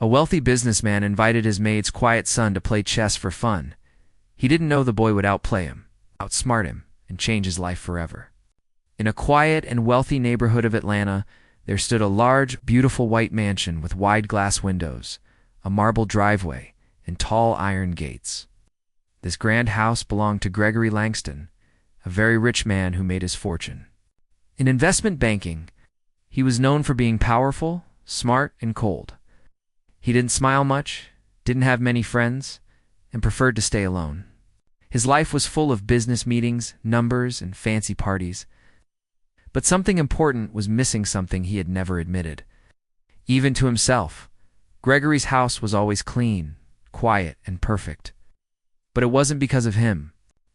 A wealthy businessman invited his maid's quiet son to play chess for fun. He didn't know the boy would outplay him, outsmart him, and change his life forever. In a quiet and wealthy neighborhood of Atlanta, there stood a large, beautiful white mansion with wide glass windows, a marble driveway, and tall iron gates. This grand house belonged to Gregory Langston, a very rich man who made his fortune. In investment banking, he was known for being powerful, smart, and cold. He didn't smile much, didn't have many friends, and preferred to stay alone. His life was full of business meetings, numbers, and fancy parties. But something important was missing, something he had never admitted. Even to himself, Gregory's house was always clean, quiet, and perfect. But it wasn't because of him.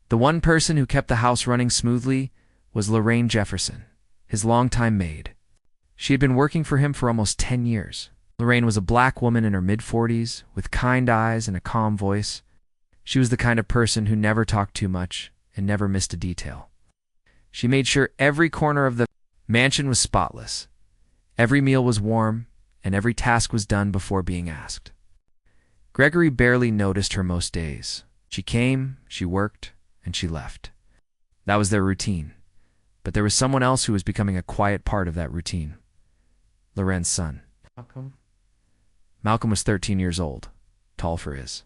The one person who kept the house running smoothly was Lorraine Jefferson, his longtime maid. She had been working for him for almost 10 years. Lorraine was a black woman in her mid-40s, with kind eyes and a calm voice. She was the kind of person who never talked too much and never missed a detail. She made sure every corner of the mansion was spotless. Every meal was warm, and every task was done before being asked. Gregory barely noticed her most days. She came, she worked, and she left. That was their routine. But there was someone else who was becoming a quiet part of that routine. Lorraine's son. Malcolm was 13 years old, tall for his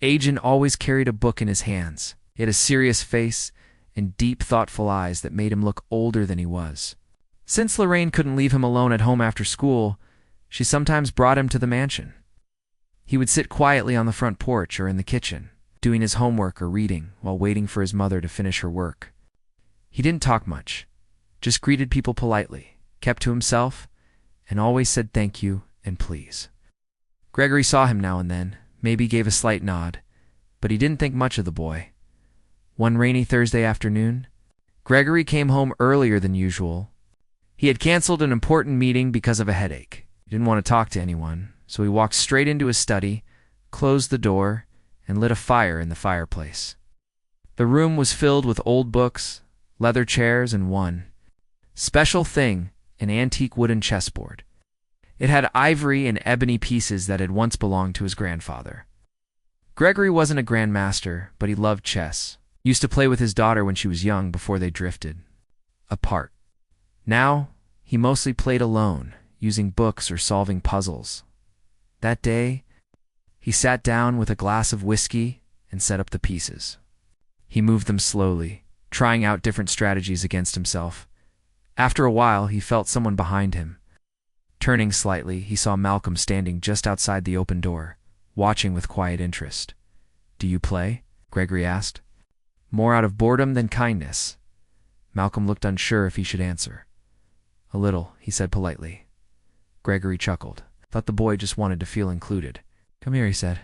age, and always carried a book in his hands. He had a serious face and deep, thoughtful eyes that made him look older than he was. Since Lorraine couldn't leave him alone at home after school, she sometimes brought him to the mansion. He would sit quietly on the front porch or in the kitchen, doing his homework or reading while waiting for his mother to finish her work. He didn't talk much, just greeted people politely, kept to himself, and always said thank you and please. Gregory saw him now and then, maybe gave a slight nod, but he didn't think much of the boy. One rainy Thursday afternoon, Gregory came home earlier than usual. He had canceled an important meeting because of a headache. He didn't want to talk to anyone, so he walked straight into his study, closed the door, and lit a fire in the fireplace. The room was filled with old books, leather chairs, and one special thing, an antique wooden chessboard. It had ivory and ebony pieces that had once belonged to his grandfather. Gregory wasn't a grandmaster, but he loved chess. He used to play with his daughter when she was young before they drifted apart. Now, he mostly played alone, using books or solving puzzles. That day, he sat down with a glass of whiskey and set up the pieces. He moved them slowly, trying out different strategies against himself. After a while, he felt someone behind him. Turning slightly, he saw Malcolm standing just outside the open door, watching with quiet interest. "Do you play?" Gregory asked. More out of boredom than kindness. Malcolm looked unsure if he should answer. "A little," he said politely. Gregory chuckled. Thought the boy just wanted to feel included. "Come here," he said.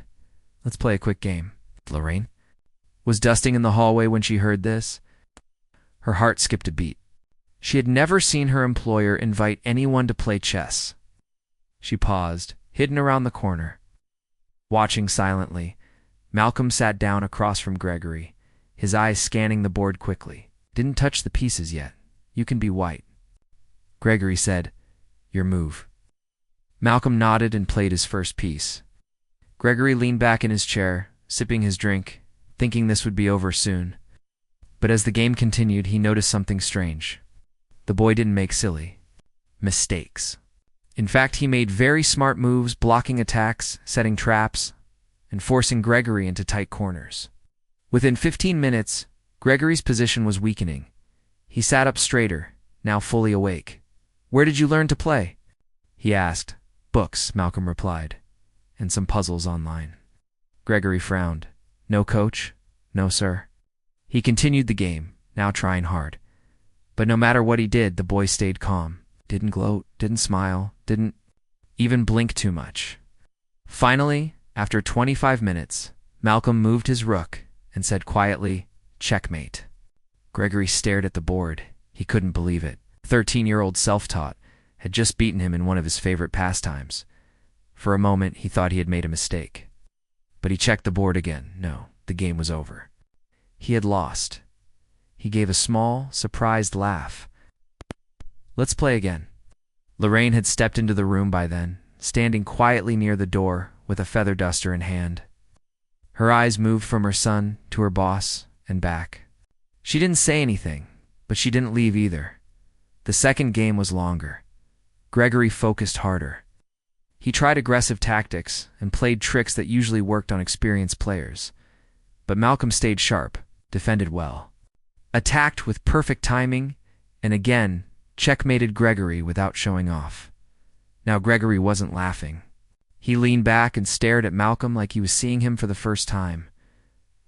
"Let's play a quick game." Lorraine was dusting in the hallway when she heard this. Her heart skipped a beat. She had never seen her employer invite anyone to play chess. She paused, hidden around the corner. Watching silently, Malcolm sat down across from Gregory, his eyes scanning the board quickly. "Didn't touch the pieces yet. You can be white." Gregory said, "Your move." Malcolm nodded and played his first piece. Gregory leaned back in his chair, sipping his drink, thinking this would be over soon. But as the game continued, he noticed something strange. The boy didn't make silly mistakes. In fact, he made very smart moves, blocking attacks, setting traps, and forcing Gregory into tight corners. Within 15 minutes, Gregory's position was weakening. He sat up straighter, now fully awake. "Where did you learn to play?" he asked. "Books," Malcolm replied, "and some puzzles online." Gregory frowned. "No coach?" "No, sir." He continued the game, now trying hard. But no matter what he did, the boy stayed calm. Didn't gloat, didn't smile, didn't even blink too much. Finally, after 25 minutes, Malcolm moved his rook and said quietly, "Checkmate." Gregory stared at the board. He couldn't believe it. 13-year-old self-taught had just beaten him in one of his favorite pastimes. For a moment, he thought he had made a mistake. But he checked the board again. No, the game was over. He had lost. He gave a small, surprised laugh. "Let's play again." Lorraine had stepped into the room by then, standing quietly near the door with a feather duster in hand. Her eyes moved from her son to her boss and back. She didn't say anything, but she didn't leave either. The second game was longer. Gregory focused harder. He tried aggressive tactics and played tricks that usually worked on experienced players. But Malcolm stayed sharp, defended well, attacked with perfect timing, and again checkmated Gregory without showing off. Now Gregory wasn't laughing. He leaned back and stared at Malcolm like he was seeing him for the first time.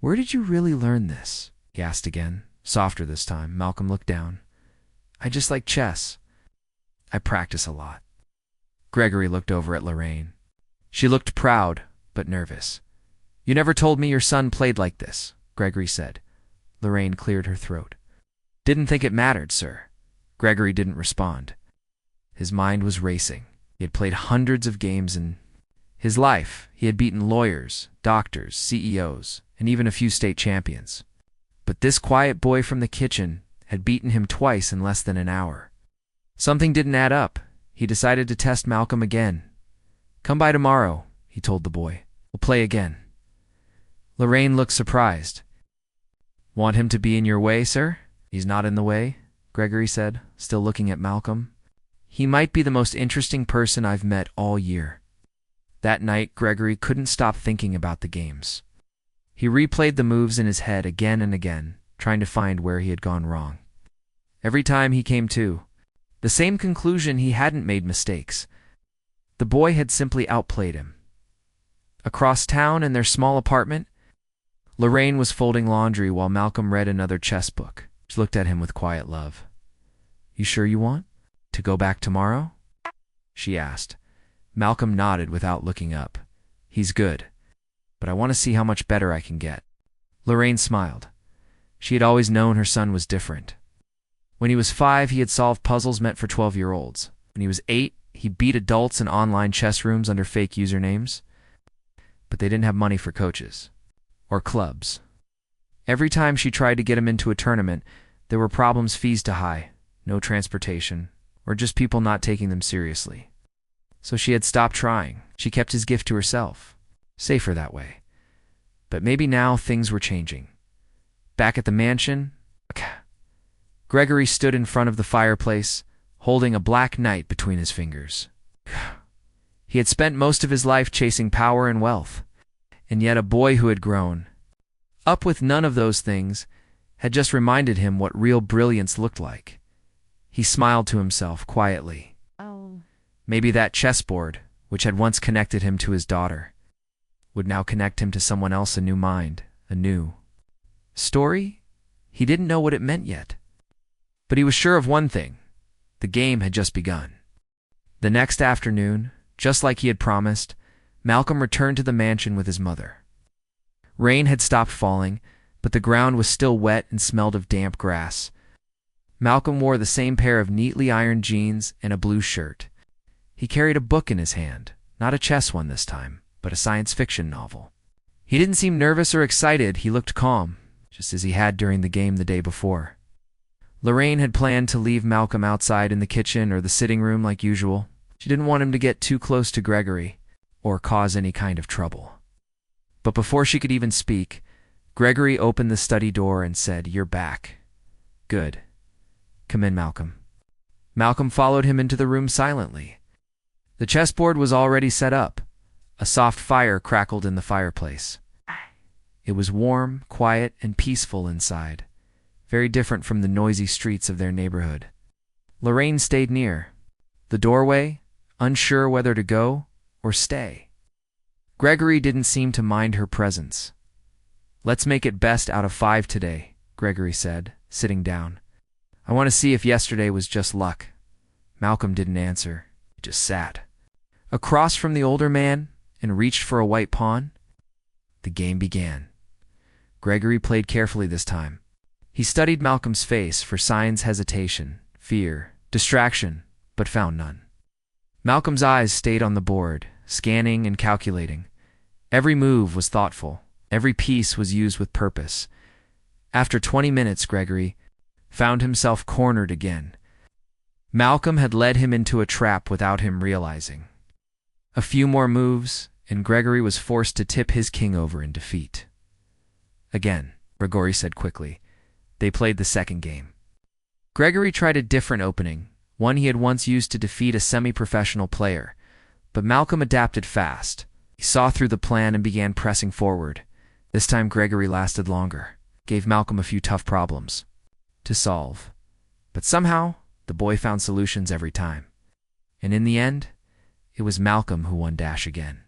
"Where did you really learn this?" he asked again, softer this time. Malcolm looked down. "I just like chess. I practice a lot." Gregory looked over at Lorraine. She looked proud, but nervous. "You never told me your son played like this," Gregory said. Lorraine cleared her throat. "Didn't think it mattered, sir." Gregory didn't respond. His mind was racing. He had played hundreds of games in his life. He had beaten lawyers, doctors, CEOs, and even a few state champions. But this quiet boy from the kitchen had beaten him twice in less than an hour. Something didn't add up. He decided to test Malcolm again. "Come by tomorrow," he told the boy. "We'll play again." Lorraine looked surprised. "Want him to be in your way, sir?" "He's not in the way," Gregory said, still looking at Malcolm. "He might be the most interesting person I've met all year." That night, Gregory couldn't stop thinking about the games. He replayed the moves in his head again and again, trying to find where he had gone wrong. Every time he came to the same conclusion: he hadn't made mistakes. The boy had simply outplayed him. Across town in their small apartment, Lorraine was folding laundry while Malcolm read another chess book. She looked at him with quiet love. "You sure you want to go back tomorrow?" she asked. Malcolm nodded without looking up. "He's good, but I want to see how much better I can get." Lorraine smiled. She had always known her son was different. When he was 5, he had solved puzzles meant for 12-year-olds. When he was 8, he beat adults in online chess rooms under fake usernames. But they didn't have money for coaches or clubs. Every time she tried to get him into a tournament, there were problems: fees too high, no transportation, or just people not taking them seriously. So she had stopped trying. She kept his gift to herself. Safer that way. But maybe now things were changing. Back at the mansion, Gregory stood in front of the fireplace, holding a black knight between his fingers. He had spent most of his life chasing power and wealth, and yet a boy who had grown up with none of those things had just reminded him what real brilliance looked like. He smiled to himself quietly. Maybe that chessboard, which had once connected him to his daughter, would now connect him to someone else, a new mind, a new story? He didn't know what it meant yet. But he was sure of one thing: the game had just begun. The next afternoon, just like he had promised, Malcolm returned to the mansion with his mother. Rain had stopped falling, but the ground was still wet and smelled of damp grass. Malcolm wore the same pair of neatly ironed jeans and a blue shirt. He carried a book in his hand, not a chess one this time, but a science fiction novel. He didn't seem nervous or excited. He looked calm, just as he had during the game the day before. Lorraine had planned to leave Malcolm outside in the kitchen or the sitting room like usual. She didn't want him to get too close to Gregory or cause any kind of trouble. But before she could even speak, Gregory opened the study door and said, "You're back." "Good. Come in, Malcolm." Malcolm followed him into the room silently. The chessboard was already set up. A soft fire crackled in the fireplace. It was warm, quiet, and peaceful inside, very different from the noisy streets of their neighborhood. Lorraine stayed near the doorway, unsure whether to go or stay. Gregory didn't seem to mind her presence. "Let's make it best out of 5 today," Gregory said, sitting down. "I want to see if yesterday was just luck." Malcolm didn't answer. He just sat across from the older man and reached for a white pawn. The game began. Gregory played carefully this time. He studied Malcolm's face for signs: hesitation, fear, distraction, but found none. Malcolm's eyes stayed on the board, scanning and calculating. Every move was thoughtful. Every piece was used with purpose. After 20 minutes, Gregory found himself cornered again. Malcolm had led him into a trap without him realizing. A few more moves, and Gregory was forced to tip his king over in defeat. Again, Gregory said quickly. They played the second game. Gregory tried a different opening, one he had once used to defeat a semi-professional player, but Malcolm adapted fast. He saw through the plan and began pressing forward. This time Gregory lasted longer, gave Malcolm a few tough problems to solve. But somehow, the boy found solutions every time. And in the end, it was Malcolm who won dash again.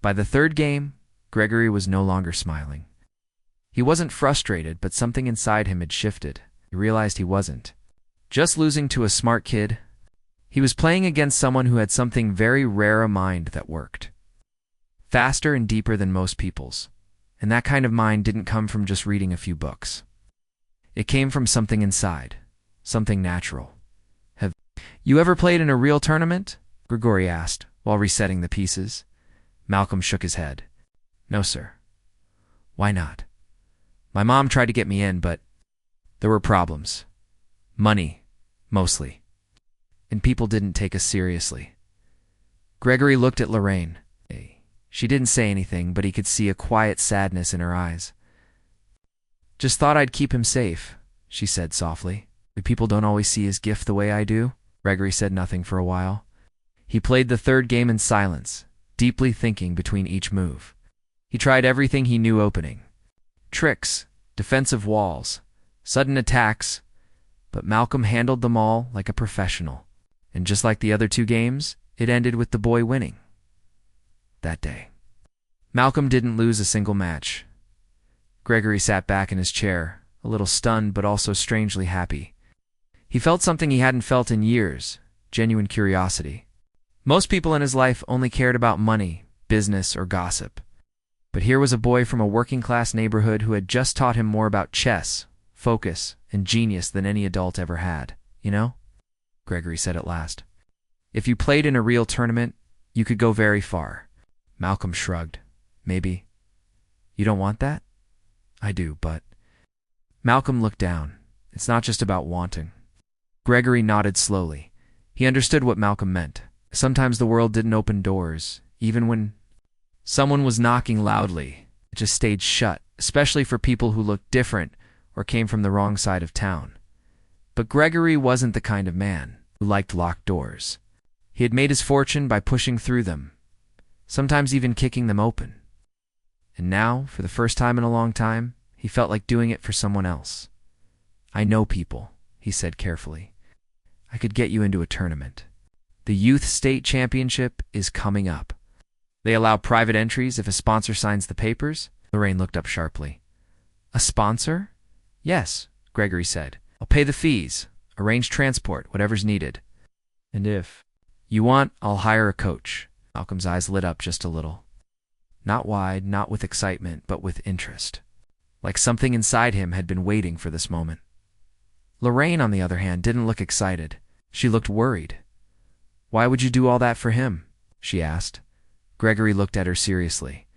By the third game, Gregory was no longer smiling. He wasn't frustrated, but something inside him had shifted. He realized he wasn't just losing to a smart kid. He was playing against someone who had something very rare, a mind that worked faster and deeper than most people's. And that kind of mind didn't come from just reading a few books. It came from something inside, something natural. Have you ever played in a real tournament? Gregory asked, while resetting the pieces. Malcolm shook his head. No, sir. Why not? My mom tried to get me in, but there were problems. Money, mostly. And people didn't take us seriously. Gregory looked at Lorraine. She didn't say anything, but he could see a quiet sadness in her eyes. Just thought I'd keep him safe, she said softly. People don't always see his gift the way I do. Gregory said nothing for a while. He played the third game in silence, deeply thinking between each move. He tried everything he knew opening. Tricks, defensive walls, sudden attacks, but Malcolm handled them all like a professional. And just like the other two games, it ended with the boy winning. That day, Malcolm didn't lose a single match. Gregory sat back in his chair, a little stunned but also strangely happy. He felt something he hadn't felt in years, genuine curiosity. Most people in his life only cared about money, business, or gossip. But here was a boy from a working-class neighborhood who had just taught him more about chess, focus, and genius than any adult ever had. You know? Gregory said at last. If you played in a real tournament, you could go very far. Malcolm shrugged. Maybe. You don't want that? I do, but... Malcolm looked down. It's not just about wanting. Gregory nodded slowly. He understood what Malcolm meant. Sometimes the world didn't open doors, even when someone was knocking loudly. It just stayed shut, especially for people who looked different or came from the wrong side of town. But Gregory wasn't the kind of man who liked locked doors. He had made his fortune by pushing through them, sometimes even kicking them open. And now, for the first time in a long time, he felt like doing it for someone else. I know people, he said carefully. I could get you into a tournament. The Youth State Championship is coming up. They allow private entries if a sponsor signs the papers. Lorraine looked up sharply. A sponsor? Yes, Gregory said. I'll pay the fees, arrange transport, whatever's needed. And if you want, I'll hire a coach. Malcolm's eyes lit up just a little. Not wide, not with excitement, but with interest. Like something inside him had been waiting for this moment. Lorraine, on the other hand, didn't look excited. She looked worried. Why would you do all that for him? She asked. Gregory looked at her seriously.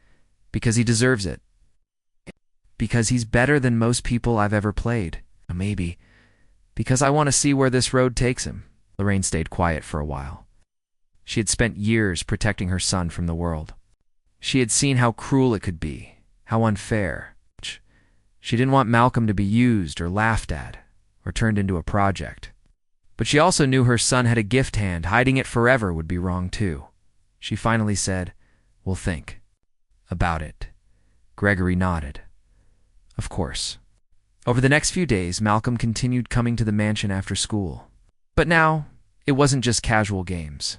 Because he deserves it. Because he's better than most people I've ever played. Maybe. Because I want to see where this road takes him. Lorraine stayed quiet for a while. She had spent years protecting her son from the world. She had seen how cruel it could be, how unfair. She didn't want Malcolm to be used or laughed at, or turned into a project. But she also knew her son had a gift hand. Hiding it forever would be wrong too. She finally said, "We'll think about it." Gregory nodded. Of course. Over the next few days, Malcolm continued coming to the mansion after school. But now, it wasn't just casual games.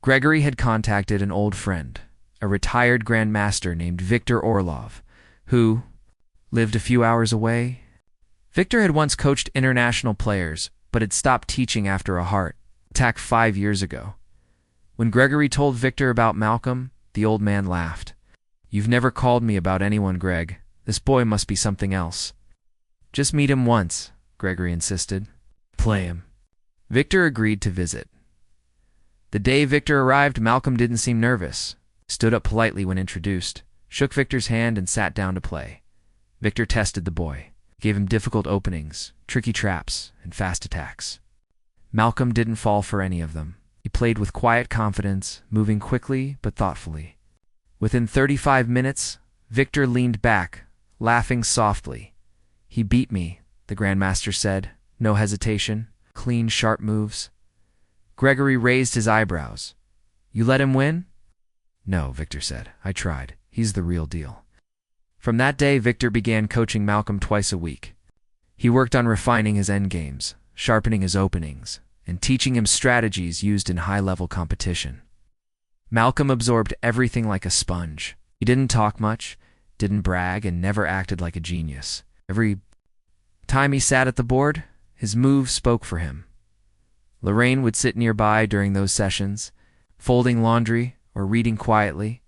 Gregory had contacted an old friend, a retired grandmaster named Victor Orlov, who lived a few hours away. Victor had once coached international players, but had stopped teaching after a heart attack 5 years ago. When Gregory told Victor about Malcolm, the old man laughed. "You've never called me about anyone, Greg. This boy must be something else." "Just meet him once," Gregory insisted. "Play him." Victor agreed to visit. The day Victor arrived, Malcolm didn't seem nervous. Stood up politely when introduced, shook Victor's hand and sat down to play. Victor tested the boy, gave him difficult openings, tricky traps, and fast attacks. Malcolm didn't fall for any of them. He played with quiet confidence, moving quickly but thoughtfully. Within 35 minutes, Victor leaned back, laughing softly. "He beat me," the Grandmaster said, no hesitation, clean, sharp moves. Gregory raised his eyebrows. "You let him win?" "No," Victor said. "I tried. He's the real deal." From that day, Victor began coaching Malcolm twice a week. He worked on refining his endgames, sharpening his openings, and teaching him strategies used in high-level competition. Malcolm absorbed everything like a sponge. He didn't talk much, didn't brag, and never acted like a genius. Every time he sat at the board, his moves spoke for him. Lorraine would sit nearby during those sessions, folding laundry or reading quietly.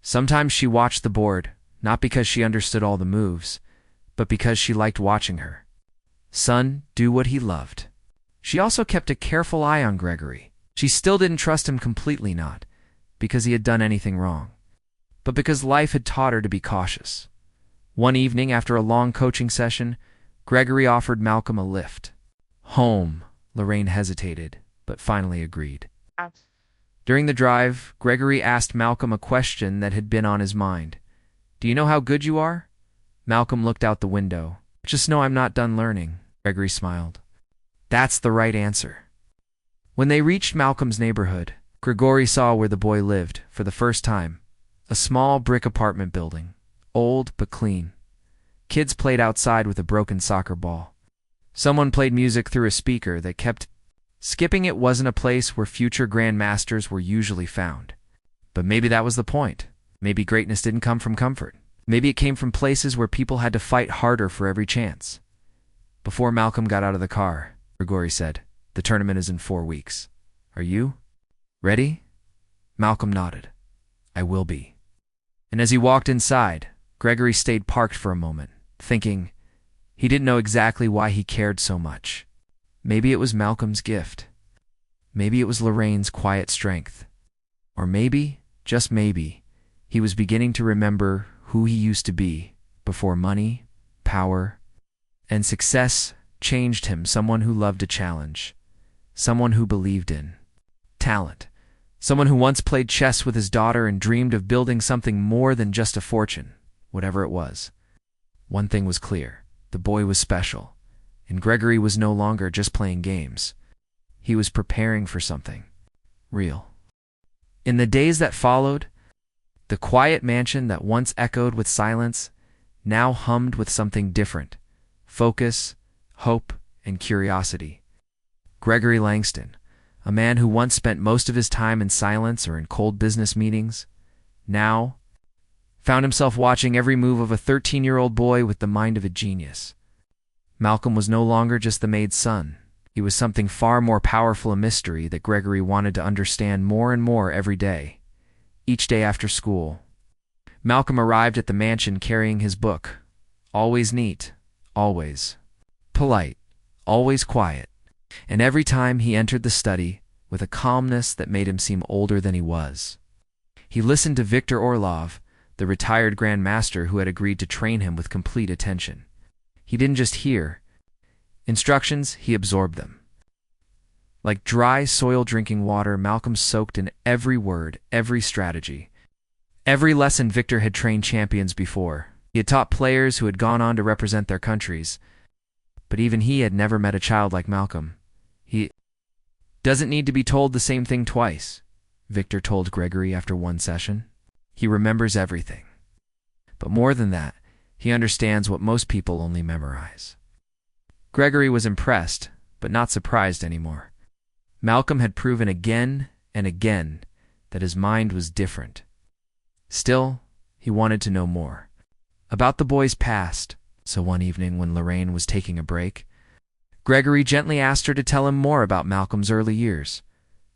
Sometimes she watched the board, not because she understood all the moves, but because she liked watching her son do what he loved. She also kept a careful eye on Gregory. She still didn't trust him completely, not because he had done anything wrong, but because life had taught her to be cautious. One evening, after a long coaching session, Gregory offered Malcolm a lift. "Home." Lorraine hesitated, but finally agreed. During the drive, Gregory asked Malcolm a question that had been on his mind. "Do you know how good you are?" Malcolm looked out the window. "Just know I'm not done learning," Gregory smiled. "That's the right answer." When they reached Malcolm's neighborhood, Gregory saw where the boy lived for the first time. A small brick apartment building, old but clean. Kids played outside with a broken soccer ball. Someone played music through a speaker that kept skipping. It wasn't a place where future grandmasters were usually found. But maybe that was the point. Maybe greatness didn't come from comfort. Maybe it came from places where people had to fight harder for every chance. Before Malcolm got out of the car, Gregory said, "The tournament is in 4 weeks. Are you ready?" Malcolm nodded. "I will be." And as he walked inside, Gregory stayed parked for a moment, thinking. He didn't know exactly why he cared so much. Maybe it was Malcolm's gift. Maybe it was Lorraine's quiet strength. Or maybe, just maybe, he was beginning to remember who he used to be before money, power, and success changed him. Someone who loved a challenge. Someone who believed in talent. Someone who once played chess with his daughter and dreamed of building something more than just a fortune, whatever it was. One thing was clear. The boy was special, and Gregory was no longer just playing games. He was preparing for something real. In the days that followed, the quiet mansion that once echoed with silence now hummed with something different: focus, hope, and curiosity. Gregory Langston, a man who once spent most of his time in silence or in cold business meetings, now found himself watching every move of a 13-year-old boy with the mind of a genius. Malcolm was no longer just the maid's son. He was something far more powerful, a mystery that Gregory wanted to understand more and more every day. Each day after school, Malcolm arrived at the mansion carrying his book. Always neat, always polite, always quiet. And every time he entered the study with a calmness that made him seem older than he was. He listened to Victor Orlov, the retired Grand Master who had agreed to train him with complete attention. He didn't just hear instructions, he absorbed them. Like dry soil drinking water, Malcolm soaked in every word, every strategy. Every lesson. Victor had trained champions before. He had taught players who had gone on to represent their countries. But even he had never met a child like Malcolm. He doesn't need to be told the same thing twice, Victor told Gregory after one session. He remembers everything. But more than that, he understands what most people only memorize. Gregory was impressed, but not surprised anymore. Malcolm had proven again and again that his mind was different. Still, he wanted to know more about the boy's past. So one evening when Lorraine was taking a break, Gregory gently asked her to tell him more about Malcolm's early years.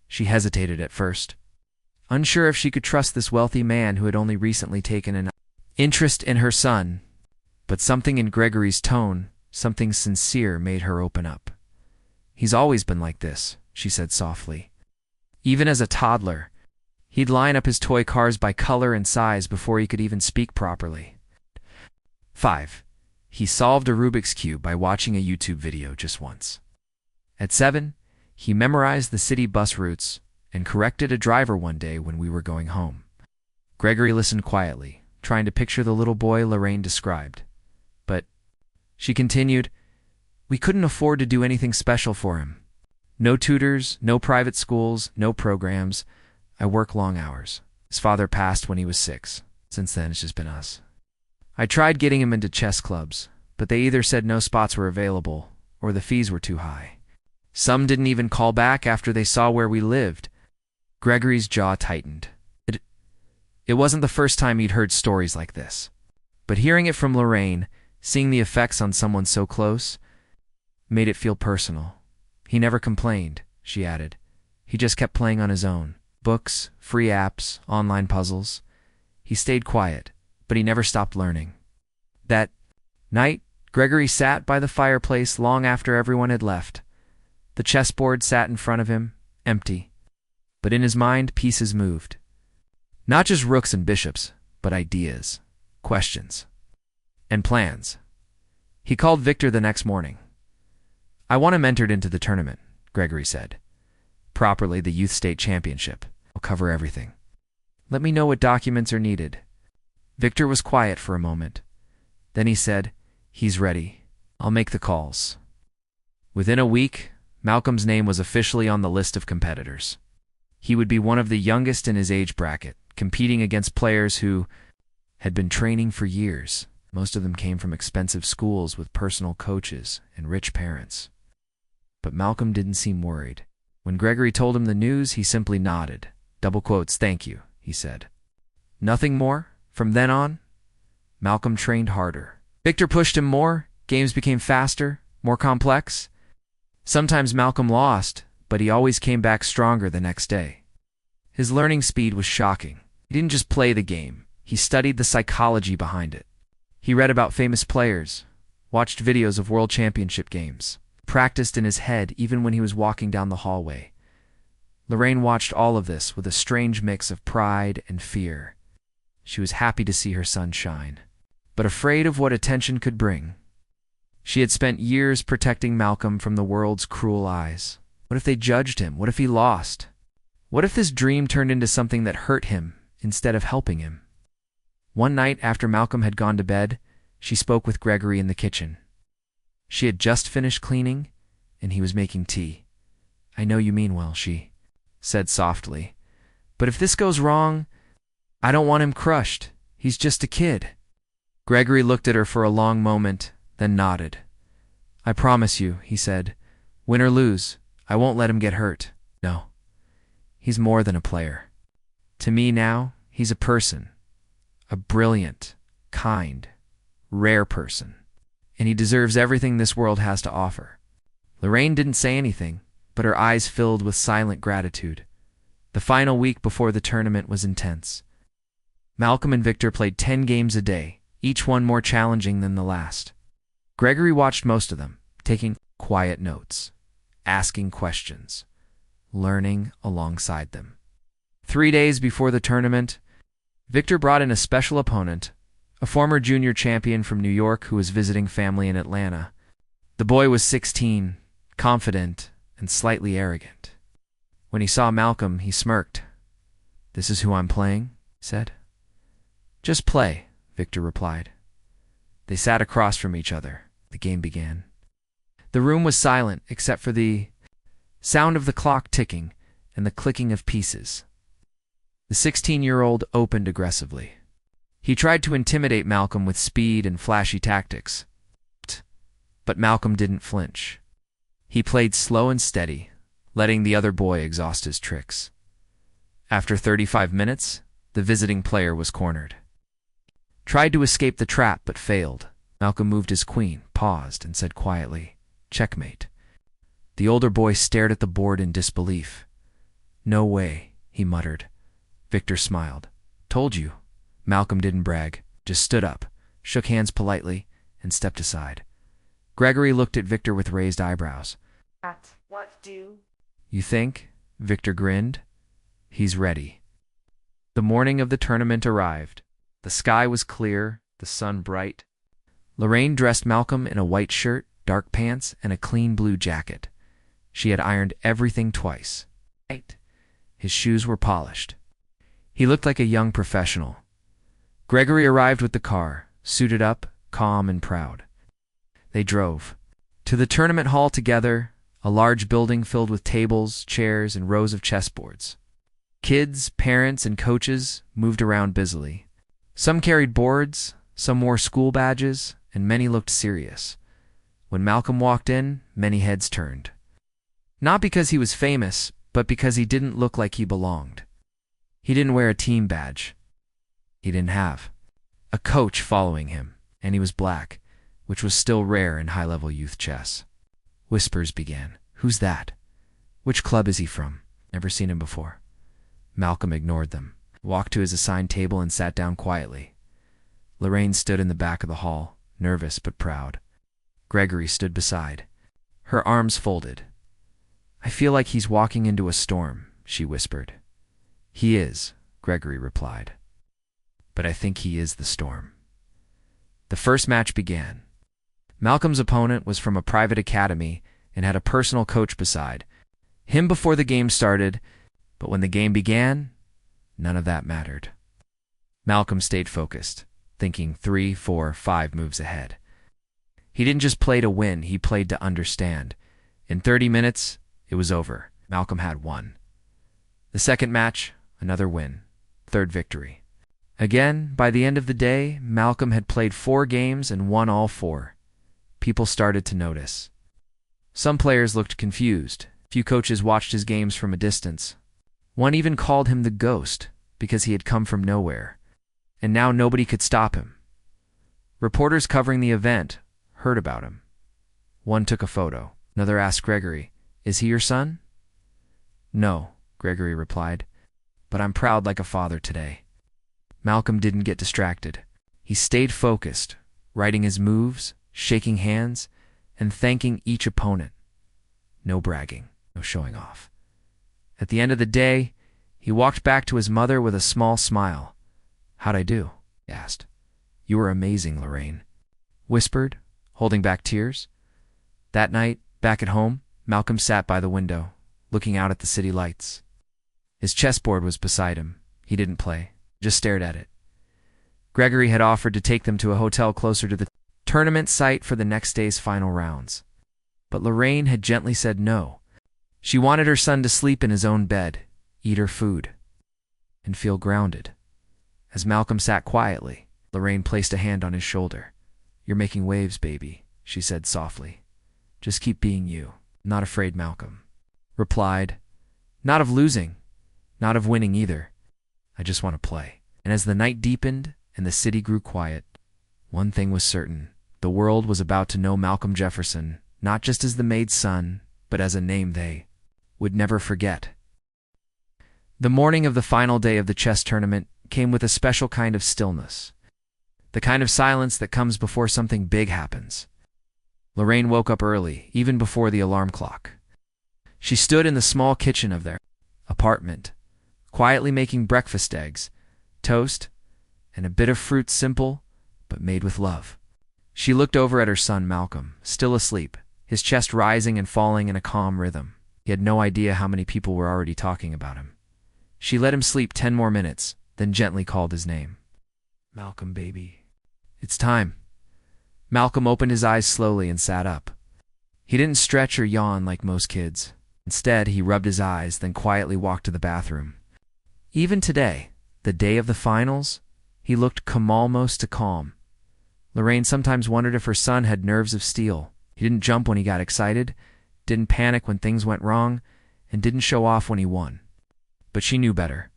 She hesitated at first, unsure if she could trust this wealthy man who had only recently taken an interest in her son. But something in Gregory's tone, something sincere, made her open up. "He's always been like this," she said softly. "Even as a toddler, he'd line up his toy cars by color and size before he could even speak properly. 5. He solved a Rubik's Cube by watching a YouTube video just once. At 7, He memorized the city bus routes and corrected a driver one day when we were going home. Gregory listened quietly, trying to picture the little boy Lorraine described. But, she continued, we couldn't afford to do anything special for him. No tutors, no private schools, no programs. I work long hours. His father passed when he was 6. Since then, it's just been us. I tried getting him into chess clubs, but they either said no spots were available or the fees were too high. Some didn't even call back after they saw where we lived. Gregory's jaw tightened. It wasn't the first time he'd heard stories like this. But hearing it from Lorraine, seeing the effects on someone so close, made it feel personal. He never complained, she added. He just kept playing on his own. Books, free apps, online puzzles. He stayed quiet, but he never stopped learning. That night, Gregory sat by the fireplace long after everyone had left. The chessboard sat in front of him, empty. But in his mind, pieces moved. Not just rooks and bishops, but ideas, questions, and plans. He called Victor the next morning. I want him entered into the tournament, Gregory said. Properly, the youth state championship. I'll cover everything. Let me know what documents are needed. Victor was quiet for a moment. Then he said, he's ready. I'll make the calls. Within a week, Malcolm's name was officially on the list of competitors. He would be one of the youngest in his age bracket, competing against players who had been training for years. Most of them came from expensive schools with personal coaches and rich parents. But Malcolm didn't seem worried. When Gregory told him the news, he simply nodded. Double quotes, thank you, he said. Nothing more? From then on, Malcolm trained harder. Victor pushed him more, games became faster, more complex. Sometimes Malcolm lost, but he always came back stronger the next day. His learning speed was shocking. He didn't just play the game, he studied the psychology behind it. He read about famous players, watched videos of world championship games, practiced in his head even when he was walking down the hallway. Lorraine watched all of this with a strange mix of pride and fear. She was happy to see her son shine, but afraid of what attention could bring. She had spent years protecting Malcolm from the world's cruel eyes. What if they judged him? What if he lost? What if this dream turned into something that hurt him instead of helping him? One night after Malcolm had gone to bed, she spoke with Gregory in the kitchen. She had just finished cleaning, and he was making tea. I know you mean well, she said softly. But if this goes wrong, I don't want him crushed. He's just a kid. Gregory looked at her for a long moment, then nodded. I promise you, he said, win or lose, I won't let him get hurt. No. He's more than a player. To me now, he's a person. A brilliant, kind, rare person. And he deserves everything this world has to offer. Lorraine didn't say anything, but her eyes filled with silent gratitude. The final week before the tournament was intense. Malcolm and Victor played 10 games a day, each one more challenging than the last. Gregory watched most of them, taking quiet notes, asking questions, learning alongside them. 3 days before the tournament, Victor brought in a special opponent, a former junior champion from New York who was visiting family in Atlanta. The boy was 16, confident, and slightly arrogant. When he saw Malcolm, he smirked. This is who I'm playing, he said. Just play, Victor replied. They sat across from each other. The game began. The room was silent except for the sound of the clock ticking and the clicking of pieces. The 16-year-old opened aggressively. He tried to intimidate Malcolm with speed and flashy tactics. But Malcolm didn't flinch. He played slow and steady, letting the other boy exhaust his tricks. After 35 minutes, the visiting player was cornered. Tried to escape the trap but failed. Malcolm moved his queen, paused, and said quietly, "Checkmate." The older boy stared at the board in disbelief. "No way," he muttered. Victor smiled. "Told you." Malcolm didn't brag, just stood up, shook hands politely, and stepped aside. Gregory looked at Victor with raised eyebrows. What do? You think? Victor grinned. He's ready. The morning of the tournament arrived. The sky was clear, the sun bright. Lorraine dressed Malcolm in a white shirt, dark pants, and a clean blue jacket. She had ironed everything twice. His shoes were polished. He looked like a young professional. Gregory arrived with the car, suited up, calm and proud. They drove to the tournament hall together, a large building filled with tables, chairs, and rows of chessboards. Kids, parents, and coaches moved around busily. Some carried boards, some wore school badges, and many looked serious. When Malcolm walked in, many heads turned. Not because he was famous, but because he didn't look like he belonged. He didn't wear a team badge. He didn't have a coach following him, and he was black, which was still rare in high-level youth chess. Whispers began. "Who's that? Which club is he from? Never seen him before." Malcolm ignored them, walked to his assigned table and sat down quietly. Lorraine stood in the back of the hall, nervous but proud. Gregory stood beside, her arms folded. "I feel like he's walking into a storm," she whispered. "He is," Gregory replied. "But I think he is the storm." The first match began. Malcolm's opponent was from a private academy and had a personal coach beside him before the game started, but when the game began, none of that mattered. Malcolm stayed focused, thinking 3, 4, 5 moves ahead. He didn't just play to win, he played to understand. In 30 minutes, it was over. Malcolm had won. The second match, another win. Third victory. Again, by the end of the day, Malcolm had played 4 games and won all 4. People started to notice. Some players looked confused. Few coaches watched his games from a distance. One even called him the Ghost because he had come from nowhere. And now nobody could stop him. Reporters covering the event heard about him. One took a photo. Another asked Gregory, "Is he your son?" "No," Gregory replied, "but I'm proud like a father today." Malcolm didn't get distracted. He stayed focused, writing his moves, shaking hands, and thanking each opponent. No bragging, no showing off. At the end of the day, he walked back to his mother with a small smile. "How'd I do?" he asked. "You were amazing, Lorraine," whispered, holding back tears. That night, back at home, Malcolm sat by the window, looking out at the city lights. His chessboard was beside him. He didn't play, just stared at it. Gregory had offered to take them to a hotel closer to the tournament site for the next day's final rounds. But Lorraine had gently said no. She wanted her son to sleep in his own bed, eat her food, and feel grounded. As Malcolm sat quietly, Lorraine placed a hand on his shoulder. "You're making waves, baby," she said softly. "Just keep being you." "Not afraid," Malcolm replied. "Not of losing, not of winning either. I just want to play." And as the night deepened and the city grew quiet, one thing was certain. The world was about to know Malcolm Jefferson, not just as the Maid's son, but as a name they would never forget. The morning of the final day of the chess tournament came with a special kind of stillness. The kind of silence that comes before something big happens. Lorraine woke up early, even before the alarm clock. She stood in the small kitchen of their apartment, quietly making breakfast eggs, toast, and a bit of fruit, simple, but made with love. She looked over at her son Malcolm, still asleep, his chest rising and falling in a calm rhythm. He had no idea how many people were already talking about him. She let him sleep 10 more minutes, then gently called his name. "Malcolm, baby. It's time." Malcolm opened his eyes slowly and sat up. He didn't stretch or yawn like most kids. Instead, he rubbed his eyes, then quietly walked to the bathroom. Even today, the day of the finals, he looked almost to calm. Lorraine sometimes wondered if her son had nerves of steel. He didn't jump when he got excited, didn't panic when things went wrong, and didn't show off when he won. But she knew better.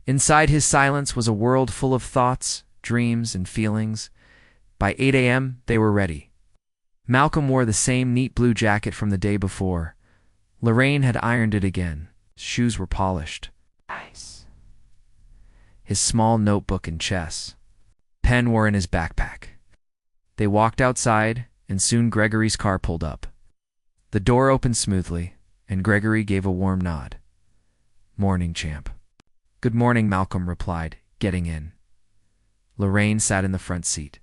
Inside his silence was a world full of thoughts, dreams, and feelings. By 8 a.m., they were ready. Malcolm wore the same neat blue jacket from the day before. Lorraine had ironed it again. His shoes were polished. Nice. His small notebook and chess pen were in his backpack. They walked outside, and soon Gregory's car pulled up. The door opened smoothly, and Gregory gave a warm nod. "Morning, champ." "Good morning," Malcolm replied, getting in. Lorraine sat in the front seat,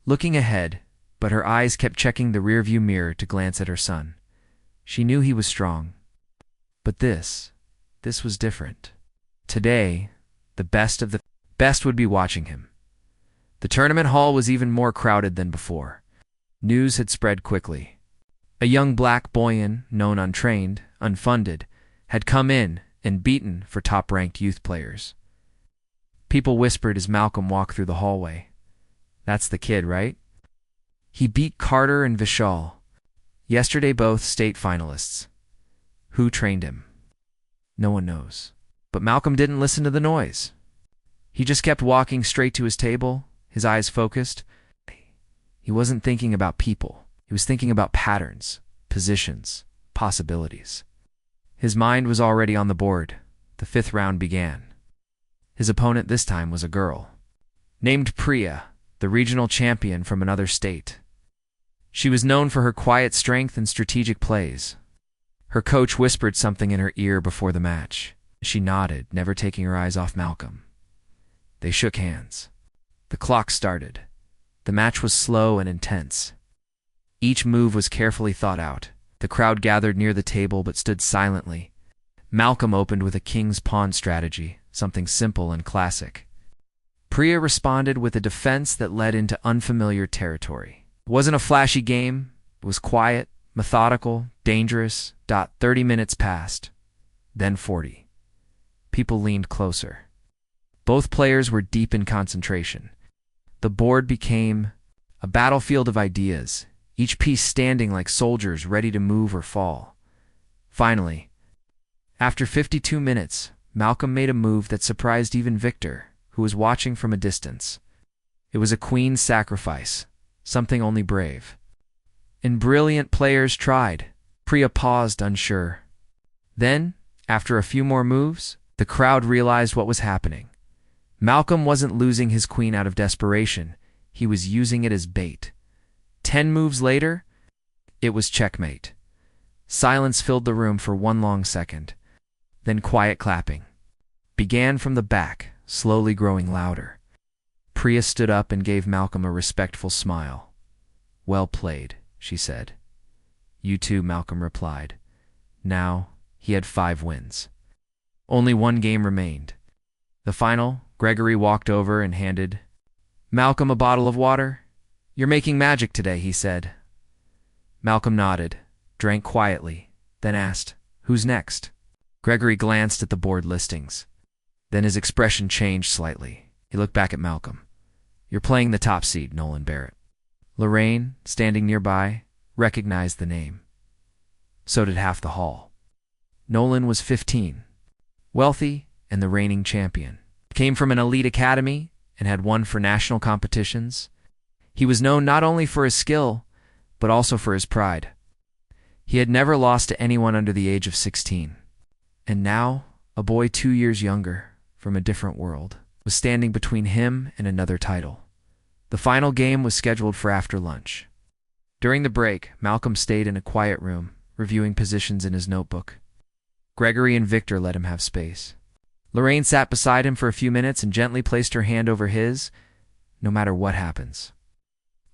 looking ahead, but her eyes kept checking the rearview mirror to glance at her son. She knew he was strong. But this was different. Today, the best of the best would be watching him. The tournament hall was even more crowded than before. News had spread quickly. A young black boyan, known untrained, unfunded, had come in and beaten for top-ranked youth players. People whispered as Malcolm walked through the hallway. That's the kid, right? He beat Carter and Vishal. Yesterday both state finalists. Who trained him? No one knows. But Malcolm didn't listen to the noise. He just kept walking straight to his table, his eyes focused. He wasn't thinking about people. He was thinking about patterns, positions, possibilities. His mind was already on the board. The 5th round began. His opponent this time was a girl, named Priya, the regional champion from another state. She was known for her quiet strength and strategic plays. Her coach whispered something in her ear before the match. She nodded, never taking her eyes off Malcolm. They shook hands. The clock started. The match was slow and intense. Each move was carefully thought out. The crowd gathered near the table but stood silently. Malcolm opened with a king's pawn strategy, something simple and classic. Priya responded with a defense that led into unfamiliar territory. It wasn't a flashy game. It was quiet, methodical, dangerous. 30 minutes passed. Then 40. People leaned closer. Both players were deep in concentration. The board became a battlefield of ideas, each piece standing like soldiers ready to move or fall. Finally, after 52 minutes, Malcolm made a move that surprised even Victor, who was watching from a distance. It was a queen's sacrifice, something only brave and brilliant players tried. Priya paused, unsure. Then, after a few more moves, the crowd realized what was happening. Malcolm wasn't losing his queen out of desperation. He was using it as bait. 10 moves later, it was checkmate. Silence filled the room for one long second. Then quiet clapping began from the back, slowly growing louder. Priya stood up and gave Malcolm a respectful smile. "Well played," she said. "You too," Malcolm replied. Now, he had 5 wins. Only one game remained. The final, Gregory walked over and handed Malcolm a bottle of water. "You're making magic today," he said. Malcolm nodded, drank quietly, then asked, "Who's next?" Gregory glanced at the board listings. Then his expression changed slightly. He looked back at Malcolm. "You're playing the top seed, Nolan Barrett." Lorraine, standing nearby, recognized the name. So did half the hall. Nolan was 15, wealthy and the reigning champion. Came from an elite academy and had won for national competitions. He was known not only for his skill, but also for his pride. He had never lost to anyone under the age of 16. And now, a boy 2 years younger, from a different world, was standing between him and another title. The final game was scheduled for after lunch. During the break, Malcolm stayed in a quiet room, reviewing positions in his notebook. Gregory and Victor let him have space. Lorraine sat beside him for a few minutes and gently placed her hand over his. "No matter what happens,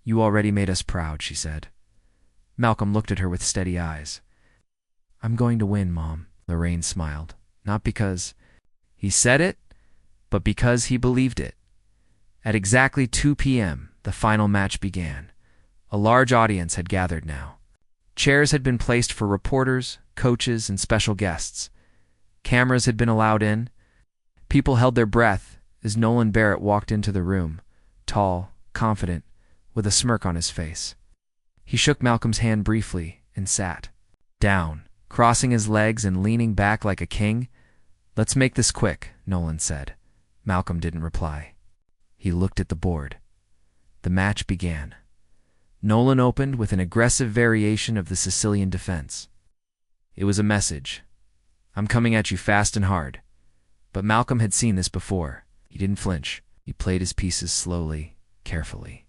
you already made us proud," she said. Malcolm looked at her with steady eyes. "I'm going to win, Mom," Lorraine smiled. Not because he said it, but because he believed it. At exactly 2 p.m., the final match began. A large audience had gathered now. Chairs had been placed for reporters, coaches, and special guests. Cameras had been allowed in. People held their breath as Nolan Barrett walked into the room, tall, confident, with a smirk on his face. He shook Malcolm's hand briefly and sat down, crossing his legs and leaning back like a king. "Let's make this quick," Nolan said. Malcolm didn't reply. He looked at the board. The match began. Nolan opened with an aggressive variation of the Sicilian defense. It was a message. "I'm coming at you fast and hard." But Malcolm had seen this before. He didn't flinch. He played his pieces slowly, carefully.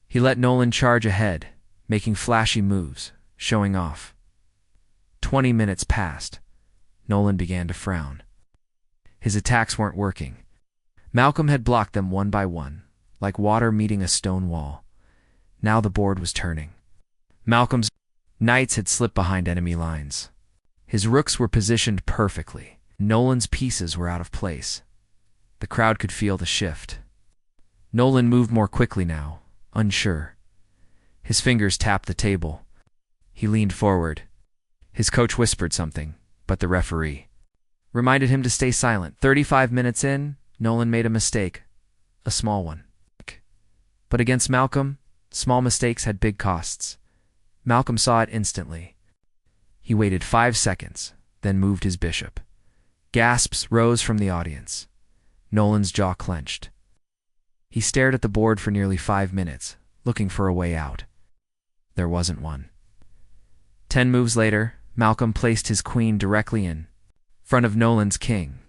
He let Nolan charge ahead, making flashy moves, showing off. 20 minutes passed. Nolan began to frown. His attacks weren't working. Malcolm had blocked them one by one, like water meeting a stone wall. Now the board was turning. Knights had slipped behind enemy lines. His rooks were positioned perfectly. Nolan's pieces were out of place. The crowd could feel the shift. Nolan moved more quickly now, unsure. His fingers tapped the table. He leaned forward. His coach whispered something, but the referee reminded him to stay silent. 35 minutes in, Nolan made a mistake. A small one. But against Malcolm, small mistakes had big costs. Malcolm saw it instantly. He waited 5 seconds, then moved his bishop. Gasps rose from the audience. Nolan's jaw clenched. He stared at the board for nearly 5 minutes, looking for a way out. There wasn't one. 10 moves later, Malcolm placed his queen directly in front of Nolan's king.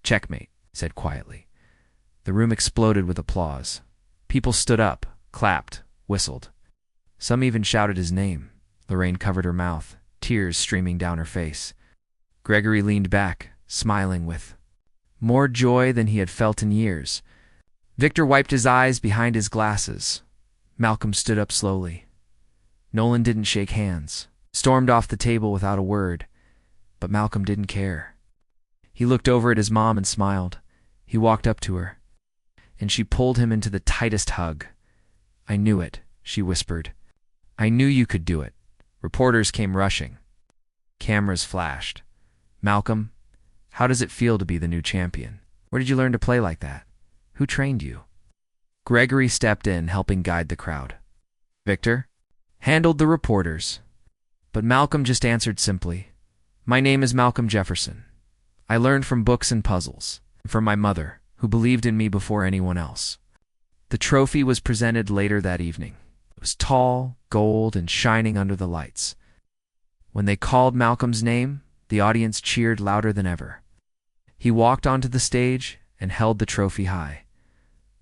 "Checkmate," he said quietly. The room exploded with applause. People stood up, clapped, whistled. Some even shouted his name. Lorraine covered her mouth, tears streaming down her face. Gregory leaned back, smiling with more joy than he had felt in years. Victor wiped his eyes behind his glasses. Malcolm stood up slowly. Nolan didn't shake hands, stormed off the table without a word, but Malcolm didn't care. He looked over at his mom and smiled. He walked up to her, and she pulled him into the tightest hug. "I knew it," she whispered. "I knew you could do it." Reporters came rushing. Cameras flashed. "Malcolm, how does it feel to be the new champion? Where did you learn to play like that? Who trained you?" Gregory stepped in, helping guide the crowd. Victor handled the reporters. But Malcolm just answered simply, "My name is Malcolm Jefferson. I learned from books and puzzles, and from my mother, who believed in me before anyone else." The trophy was presented later that evening. It was tall, gold, and shining under the lights. When they called Malcolm's name, the audience cheered louder than ever. He walked onto the stage and held the trophy high.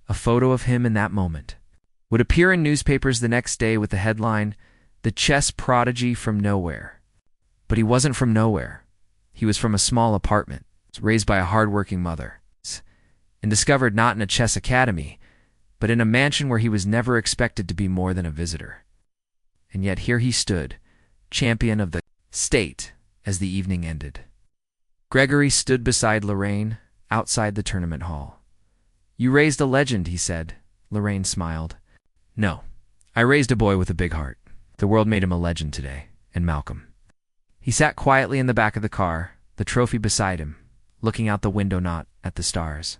A photo of him in that moment would appear in newspapers the next day with the headline, "The Chess Prodigy from Nowhere." But he wasn't from nowhere. He was from a small apartment, raised by a hard-working mother, and discovered not in a chess academy, but in a mansion where he was never expected to be more than a visitor. And yet here he stood, champion of the state, as the evening ended. Gregory stood beside Lorraine, outside the tournament hall. "You raised a legend," he said. Lorraine smiled. "No, I raised a boy with a big heart. The world made him a legend today, and Malcolm." He sat quietly in the back of the car, the trophy beside him, looking out the window, not at the stars,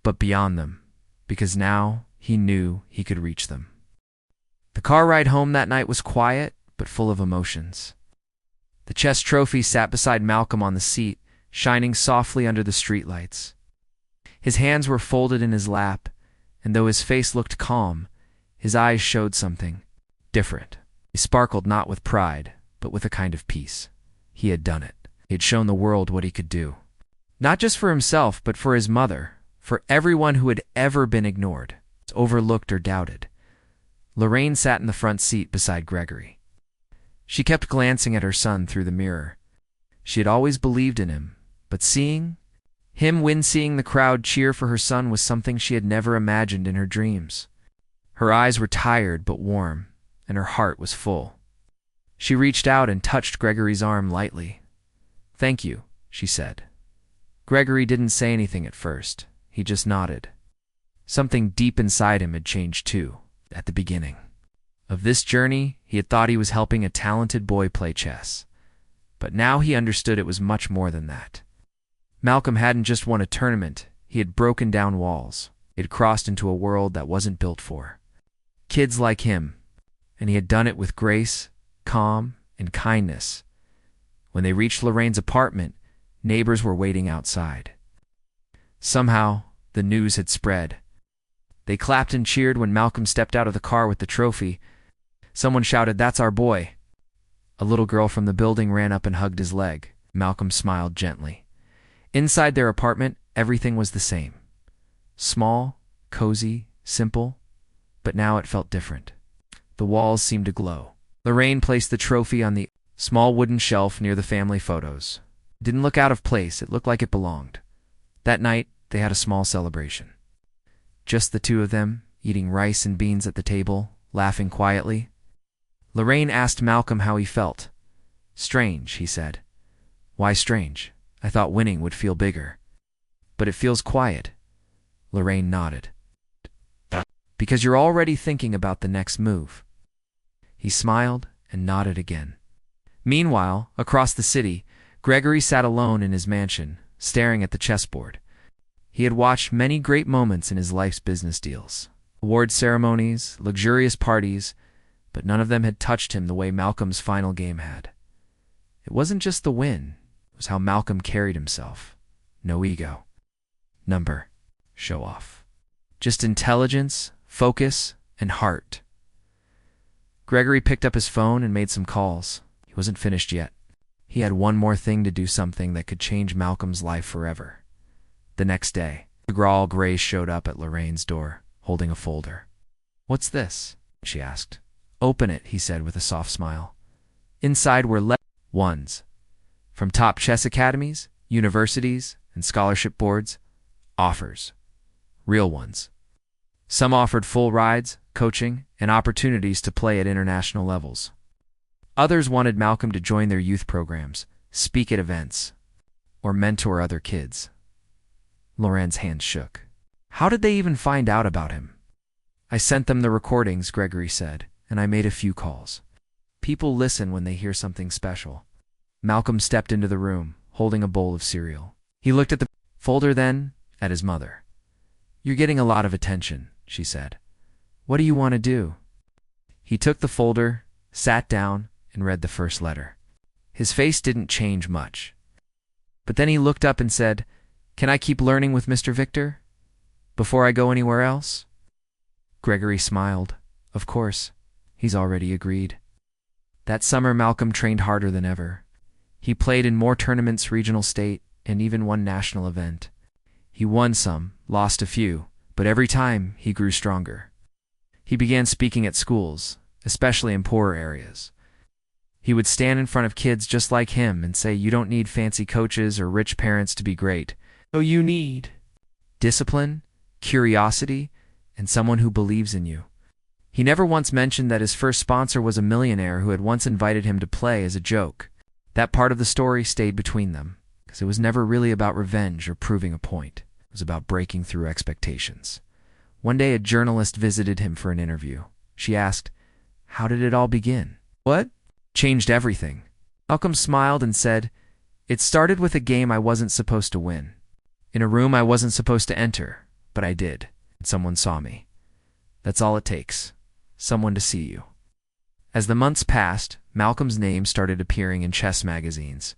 but beyond them, because now he knew he could reach them. The car ride home that night was quiet, but full of emotions. The chess trophy sat beside Malcolm on the seat, shining softly under the streetlights. His hands were folded in his lap, and though his face looked calm, his eyes showed something different. He sparkled not with pride, but with a kind of peace. He had done it. He had shown the world what he could do. Not just for himself, but for his mother, for everyone who had ever been ignored, overlooked, or doubted. Lorraine sat in the front seat beside Gregory. She kept glancing at her son through the mirror. She had always believed in him, but seeing the crowd cheer for her son was something she had never imagined in her dreams. Her eyes were tired but warm, and her heart was full. She reached out and touched Gregory's arm lightly. "Thank you," she said. Gregory didn't say anything at first. He just nodded. Something deep inside him had changed too, at the beginning of this journey. He had thought he was helping a talented boy play chess. But now he understood it was much more than that. Malcolm hadn't just won a tournament. He had broken down walls. He had crossed into a world that wasn't built for kids like him, and he had done it with grace, calm, and kindness. When they reached Lorraine's apartment, neighbors were waiting outside. Somehow, the news had spread. They clapped and cheered when Malcolm stepped out of the car with the trophy. Someone shouted, "That's our boy." A little girl from the building ran up and hugged his leg. Malcolm smiled gently. Inside their apartment, everything was the same. Small, cozy, simple, but now it felt different. The walls seemed to glow. Lorraine placed the trophy on the small wooden shelf near the family photos. It didn't look out of place. It looked like it belonged. That night, they had a small celebration. Just the two of them, eating rice and beans at the table, laughing quietly. Lorraine asked Malcolm how he felt. Strange, he said. Why strange? I thought winning would feel bigger. But it feels quiet. Lorraine nodded. Because you're already thinking about the next move. He smiled and nodded again. Meanwhile, across the city, Gregory sat alone in his mansion, staring at the chessboard. He had watched many great moments in his life's business deals. Award ceremonies, luxurious parties, but none of them had touched him the way Malcolm's final game had. It wasn't just the win, it was how Malcolm carried himself. No ego. Number. Show off. Just intelligence, focus, and heart. Gregory picked up his phone and made some calls. He wasn't finished yet. He had one more thing to do, something that could change Malcolm's life forever. The next day, Grawl Gray showed up at Lorraine's door, holding a folder. What's this? She asked. Open it, he said with a soft smile. Inside were ones. From top chess academies, universities, and scholarship boards, offers. Real ones. Some offered full rides, coaching, and opportunities to play at international levels. Others wanted Malcolm to join their youth programs, speak at events, or mentor other kids. Lorraine's hands shook. How did they even find out about him? I sent them the recordings, Gregory said, and I made a few calls. People listen when they hear something special. Malcolm stepped into the room, holding a bowl of cereal. He looked at the folder, then at his mother. You're getting a lot of attention, she said. What do you want to do? He took the folder, sat down, and read the first letter. His face didn't change much. But then he looked up and said, Can I keep learning with Mr. Victor? Before I go anywhere else? Gregory smiled. Of course. He's already agreed. That summer, Malcolm trained harder than ever. He played in more tournaments, regional, state, and even one national event. He won some, lost a few, but every time he grew stronger. He began speaking at schools, especially in poorer areas. He would stand in front of kids just like him and say, You don't need fancy coaches or rich parents to be great. Oh, you need discipline, curiosity, and someone who believes in you. He never once mentioned that his first sponsor was a millionaire who had once invited him to play as a joke. That part of the story stayed between them, because it was never really about revenge or proving a point. It was about breaking through expectations. One day a journalist visited him for an interview. She asked, How did it all begin? What changed everything? Malcolm smiled and said, It started with a game I wasn't supposed to win. In a room I wasn't supposed to enter, but I did, and someone saw me. That's all it takes. Someone to see you. As the months passed, Malcolm's name started appearing in chess magazines,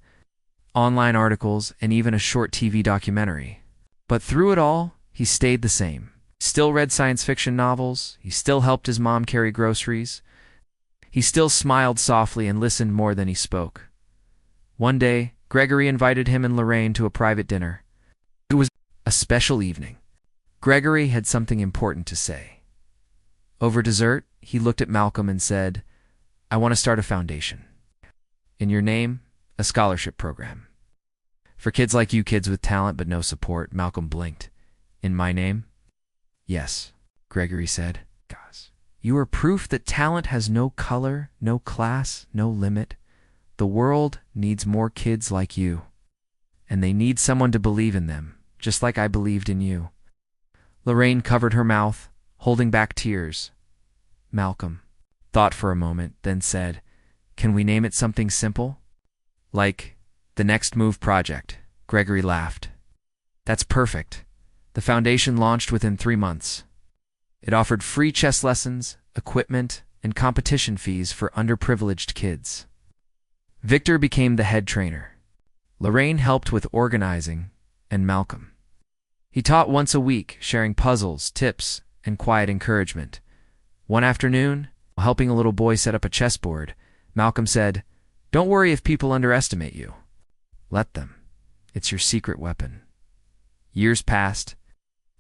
online articles, and even a short TV documentary. But through it all, he stayed the same. He still read science fiction novels. He still helped his mom carry groceries. He still smiled softly and listened more than he spoke. One day, Gregory invited him and Lorraine to a private dinner. It was a special evening. Gregory had something important to say. Over dessert, he looked at Malcolm and said, I want to start a foundation. In your name, a scholarship program. For kids like you, kids with talent but no support. Malcolm blinked. In my name? Yes, Gregory said. Gosh. You are proof that talent has no color, no class, no limit. The world needs more kids like you. And they need someone to believe in them, just like I believed in you. Lorraine covered her mouth, holding back tears. Malcolm thought for a moment, then said, Can we name it something simple? Like the Next Move Project. Gregory laughed. That's perfect. The foundation launched within 3 months. It offered free chess lessons, equipment, and competition fees for underprivileged kids. Victor became the head trainer. Lorraine helped with organizing, and Malcolm. He taught once a week, sharing puzzles, tips, and quiet encouragement. One afternoon, while helping a little boy set up a chessboard, Malcolm said, Don't worry if people underestimate you. Let them. It's your secret weapon. Years passed.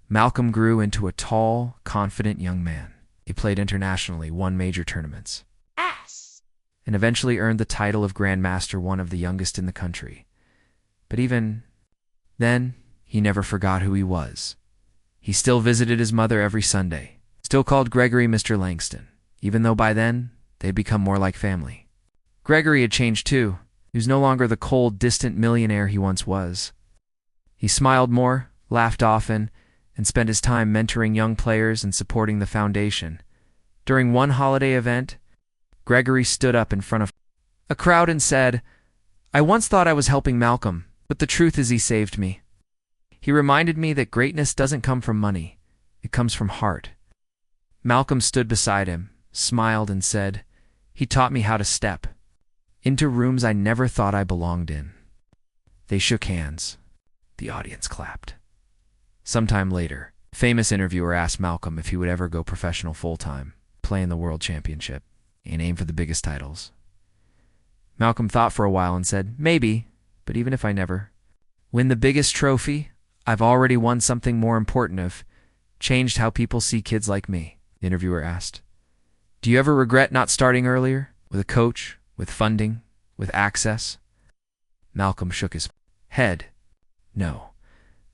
Malcolm grew into a tall, confident young man. He played internationally, won major tournaments, and eventually earned the title of Grandmaster, one of the youngest in the country. But even then, he never forgot who he was. He still visited his mother every Sunday, still called Gregory Mr. Langston, even though by then, They had become more like family. Gregory had changed too. He was no longer the cold, distant millionaire he once was. He smiled more, laughed often, and spent his time mentoring young players and supporting the foundation. During one holiday event, Gregory stood up in front of a crowd and said, "I once thought I was helping Malcolm, but the truth is he saved me. He reminded me that greatness doesn't come from money, it comes from heart." Malcolm stood beside him, smiled, and said, "He taught me how to step into rooms I never thought I belonged in." They shook hands. The audience clapped. Sometime later, a famous interviewer asked Malcolm if he would ever go professional full-time, play in the World Championship, and aim for the biggest titles. Malcolm thought for a while and said, "Maybe, but even if I never win the biggest trophy, I've already won something more important. I've changed how people see kids like me." The interviewer asked, "Do you ever regret not starting earlier? With a coach, with funding, with access?" Malcolm shook his head. "No,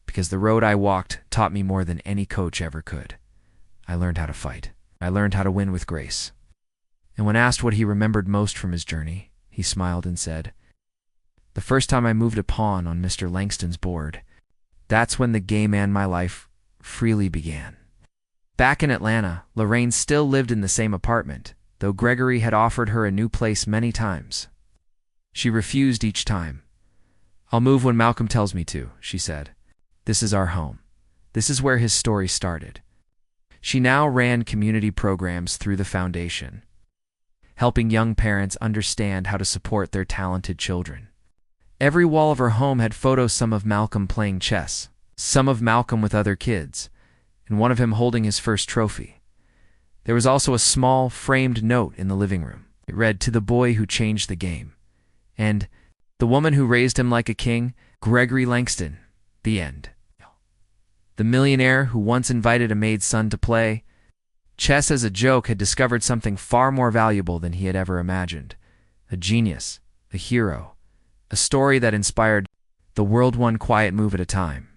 because the road I walked taught me more than any coach ever could. I learned how to fight. I learned how to win with grace." And when asked what he remembered most from his journey, he smiled and said, "The first time I moved a pawn on Mr. Langston's board, that's when the game and my life freely began." Back in Atlanta, Lorraine still lived in the same apartment, though Gregory had offered her a new place many times. She refused each time. "I'll move when Malcolm tells me to," she said. "This is our home. This is where his story started." She now ran community programs through the foundation, helping young parents understand how to support their talented children. Every wall of her home had photos, some of Malcolm playing chess, some of Malcolm with other kids, and one of him holding his first trophy. There was also a small, framed note in the living room. It read, "To the boy who changed the game," and "The woman who raised him like a king, Gregory Langston. The end." The millionaire who once invited a maid's son to play chess as a joke had discovered something far more valuable than he had ever imagined. A genius, a hero, a story that inspired the world one quiet move at a time.